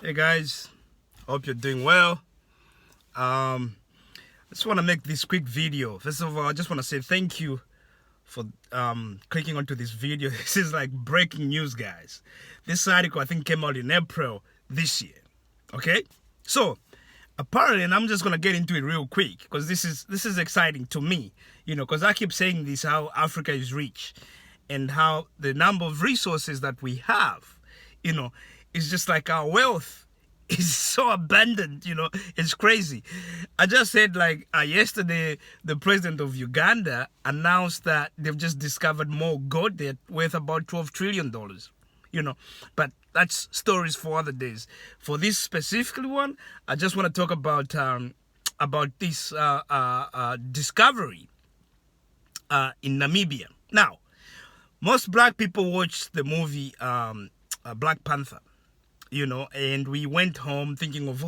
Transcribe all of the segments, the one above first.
Hey guys, hope you're doing well. I just want to make this quick video. First of all, I just want to say thank you for clicking onto this video. This is like breaking news, guys. This article I think came out in April this year. Okay, so apparently, and I'm just gonna get into it real quick because this is exciting to me. Because I keep saying this, how Africa is rich, and how the number of resources that we have, it's just like our wealth is so abundant, it's crazy. I just said yesterday, the president of Uganda announced that they've just discovered more gold there worth about $12 trillion, but that's stories for other days. For this specific one, I just want to talk about this discovery in Namibia. Now, most black people watched the movie Blackpanther, and we went home thinking of,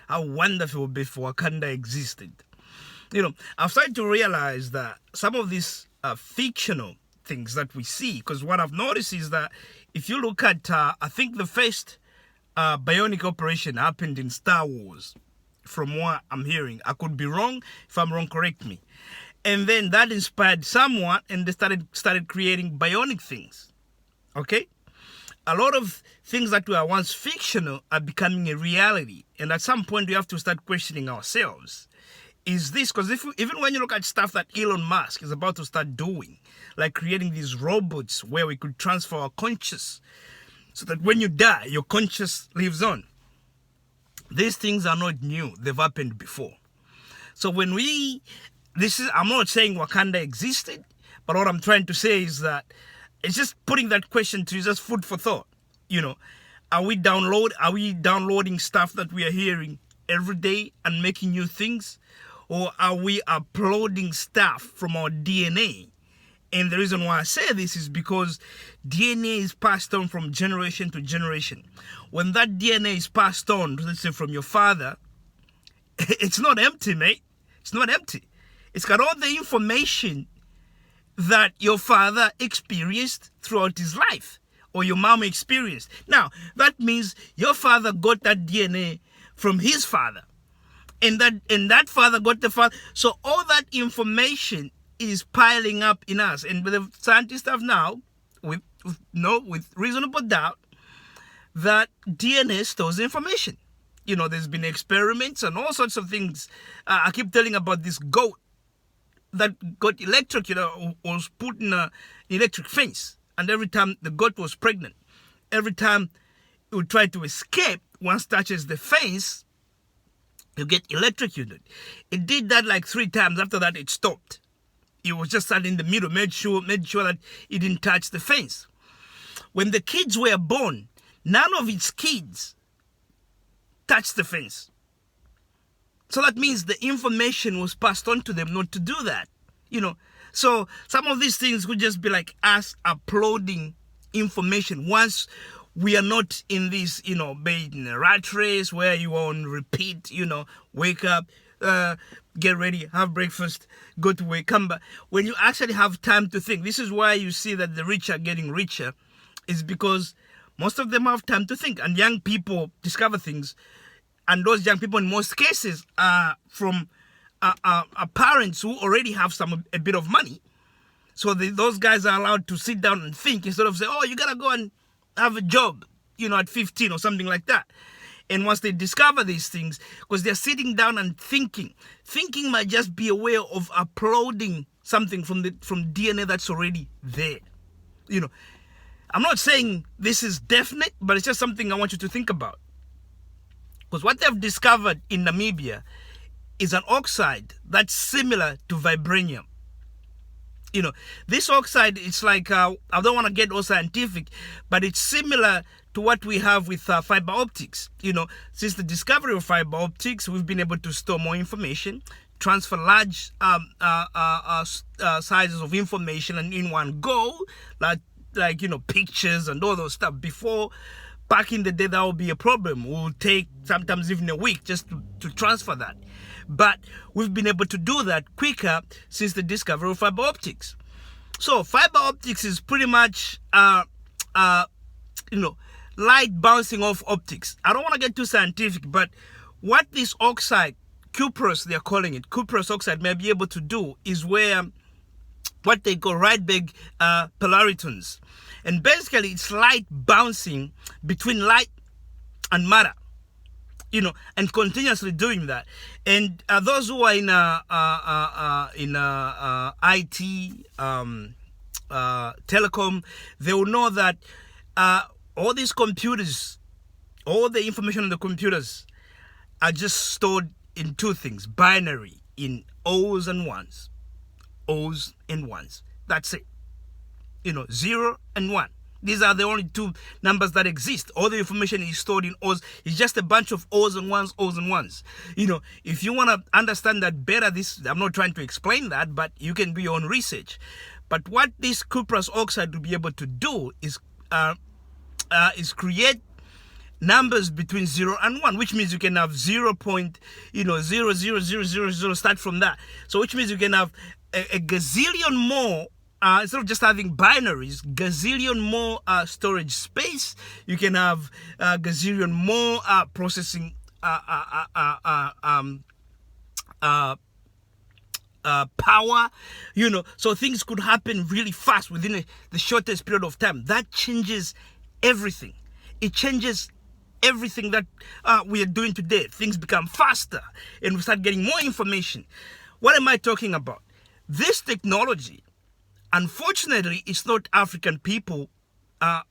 how wonderful it would be if Wakanda existed. I've started to realize that some of these fictional things that we see, because what I've noticed is that if you look at, I think the first bionic operation happened in Star Wars, from what I'm hearing. I could be wrong. If I'm wrong, correct me. And then that inspired someone, and they started creating bionic things. Okay? A lot of things that were once fictional are becoming a reality. And at some point, we have to start questioning ourselves. Is this, because even when you look at stuff that Elon Musk is about to start doing, like creating these robots where we could transfer our conscious, so that when you die, your conscious lives on. These things are not new. They've happened before. So I'm not saying Wakanda existed, but what I'm trying to say is that it's just putting that question to you, just food for thought. Are we downloading stuff that we are hearing every day and making new things? Or are we uploading stuff from our DNA? And the reason why I say this is because DNA is passed on from generation to generation. When that DNA is passed on, let's say from your father, it's not empty, mate. It's not empty. It's got all the information that your father experienced throughout his life, or your mom experienced. Now, that means your father got that DNA from his father, and that father got the father. So all that information is piling up in us, and the scientists have now, with reasonable doubt, that DNA stores information. There's been experiments and all sorts of things. I keep telling about this goat that got electrocuted, was put in an electric fence. And every time the goat was pregnant, every time it would try to escape, once it touches the fence, you get electrocuted. It did that like 3 times. After that, it stopped. It was just sat in the middle, made sure that it didn't touch the fence. When the kids were born, none of its kids touched the fence. So that means the information was passed on to them not to do that. So some of these things could just be like us uploading information once we are not in this, being in a rat race where you are on repeat, wake up, get ready, have breakfast, go to work, come back. When you actually have time to think, this is why you see that the rich are getting richer, is because most of them have time to think, and young people discover things. And those young people, in most cases, are from parents who already have a bit of money. So those guys are allowed to sit down and think instead of say, you got to go and have a job, at 15 or something like that. And once they discover these things, because they're sitting down and thinking might just be a way of uploading something from DNA that's already there. I'm not saying this is definite, but it's just something I want you to think about. Because what they've discovered in Namibia is an oxide that's similar to Vibranium. This oxide, it's like, I don't want to get all scientific, but it's similar to what we have with fiber optics. Since the discovery of fiber optics, we've been able to store more information, transfer large sizes of information and in one go, like pictures and all those stuff. Before, back in the day, that would be a problem. It would take sometimes even a week just to transfer that. But we've been able to do that quicker since the discovery of fiber optics. So fiber optics is pretty much, light bouncing off optics. I don't want to get too scientific, but what this oxide, cuprous, they're calling it, cuprous oxide, may be able to do is where what they call Rydberg polaritons. And basically, it's light bouncing between light and matter, and continuously doing that. And those who are in IT, telecom, they will know that all these computers, all the information on the computers are just stored in two things: binary, in O's and ones. O's and ones. That's it. 0 and 1. These are the only two numbers that exist. All the information is stored in O's. It's just a bunch of O's and ones, O's and ones. If you want to understand that better, I'm not trying to explain that, but you can do your own research. But what this cuprous oxide will be able to do is create numbers between 0 and 1, which means you can have 0.00000 start from that. So which means you can have a gazillion more, instead of just having binaries, gazillion more storage space. You can have gazillion more processing power, so things could happen really fast within the shortest period of time. That changes everything. It changes everything that we are doing today. Things become faster and we start getting more information. What am I talking about? This technology, unfortunately, it's not African people are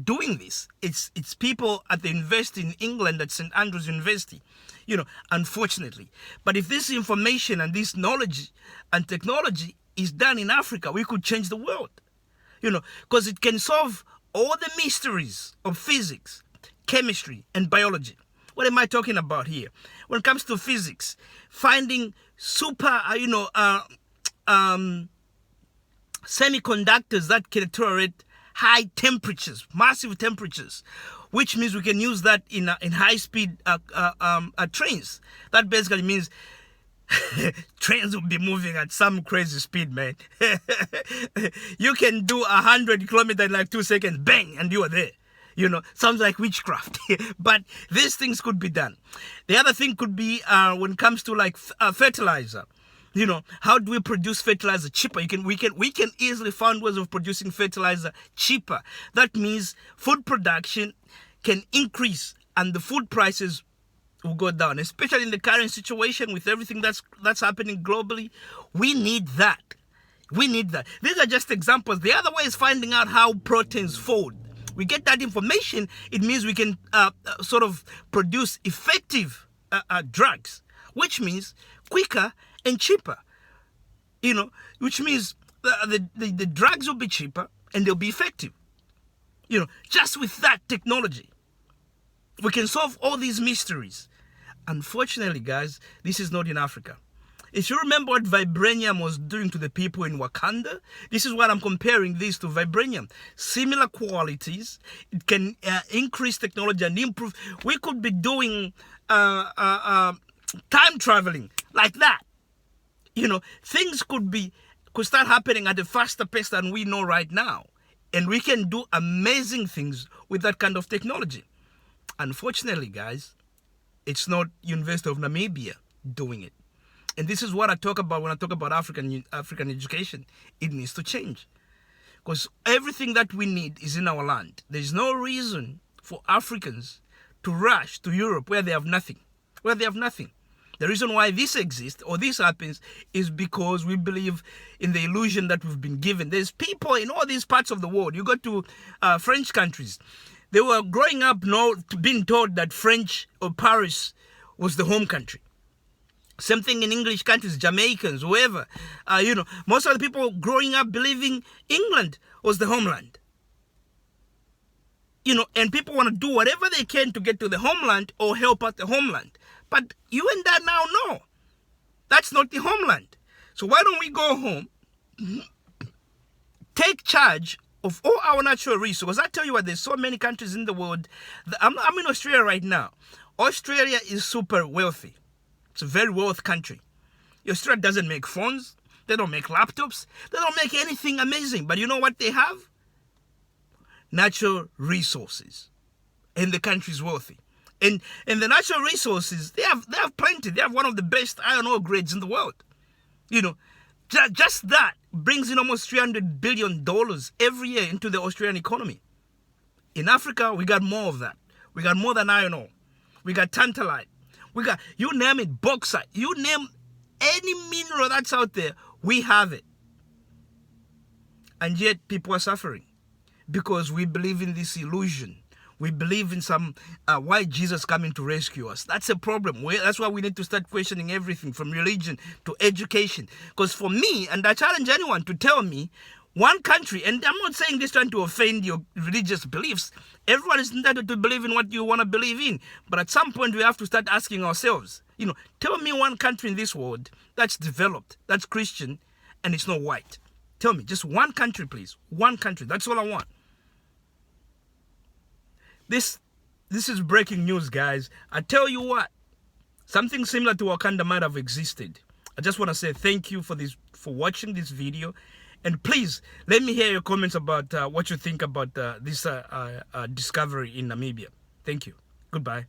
doing this. It's people at the university in England, at St. Andrews University, unfortunately. But if this information and this knowledge and technology is done in Africa, we could change the world, because it can solve all the mysteries of physics, chemistry, and biology. What am I talking about here? When it comes to physics, finding super, semiconductors that can tolerate high temperatures, massive temperatures, which means we can use that in high-speed trains. That basically means trains will be moving at some crazy speed, man. You can do 100 kilometers in like 2 seconds, bang, and you are there. Sounds like witchcraft, but these things could be done. The other thing could be when it comes to like fertilizer. How do we produce fertilizer cheaper? We can easily find ways of producing fertilizer cheaper. That means food production can increase and the food prices will go down, especially in the current situation with everything that's happening globally. We need that. These are just examples. The other way is finding out how proteins fold. We get that information, it means we can sort of produce effective drugs, which means quicker and cheaper, which means the drugs will be cheaper and they'll be effective. Just with that technology, we can solve all these mysteries. Unfortunately, guys, this is not in Africa. If you remember what Vibranium was doing to the people in Wakanda, this is what I'm comparing this to. Vibranium. Similar qualities. It can increase technology and improve. We could be doing time traveling like that. Things could start happening at a faster pace than we know right now. And we can do amazing things with that kind of technology. Unfortunately, guys, it's not University of Namibia doing it. And this is what I talk about when I talk about African education. It needs to change. Because everything that we need is in our land. There's no reason for Africans to rush to Europe where they have nothing. The reason why this exists or this happens is because we believe in the illusion that we've been given. There's people in all these parts of the world. You go to French countries. They were growing up being told that French or Paris was the home country. Same thing in English countries, Jamaicans, whoever. Most of the people growing up believing England was the homeland. And people want to do whatever they can to get to the homeland or help out the homeland. But you and I now know that's not the homeland. So why don't we go home, take charge of all our natural resources? I tell you what, there's so many countries in the world. I'm in Australia right now. Australia is super wealthy. It's a very wealthy country. Australia doesn't make phones. They don't make laptops. They don't make anything amazing. But you know what they have? Natural resources. and the country is wealthy. And the natural resources, they have plenty. They have one of the best iron ore grades in the world. You know, just that brings in almost $300 billion every year into the Australian economy. In Africa, we got more of that. We got more than iron ore. We got tantalite. We got, you name it, bauxite. You name any mineral that's out there, we have it. And yet people are suffering because we believe in this illusion. We believe in some white Jesus coming to rescue us. That's a problem. That's why we need to start questioning everything from religion to education. Because for me, and I challenge anyone to tell me, one country, and I'm not saying this trying to offend your religious beliefs. Everyone is entitled to believe in what you want to believe in. But at some point, we have to start asking ourselves, you know, tell me one country in this world that's developed, that's Christian, and it's not white. Tell me, just one country, please. One country. That's all I want. This is breaking news, guys. I tell you what, something similar to Wakanda might have existed. I just want to say thank you for watching this video. And please, let me hear your comments about what you think about this discovery in Namibia. Thank you. Goodbye.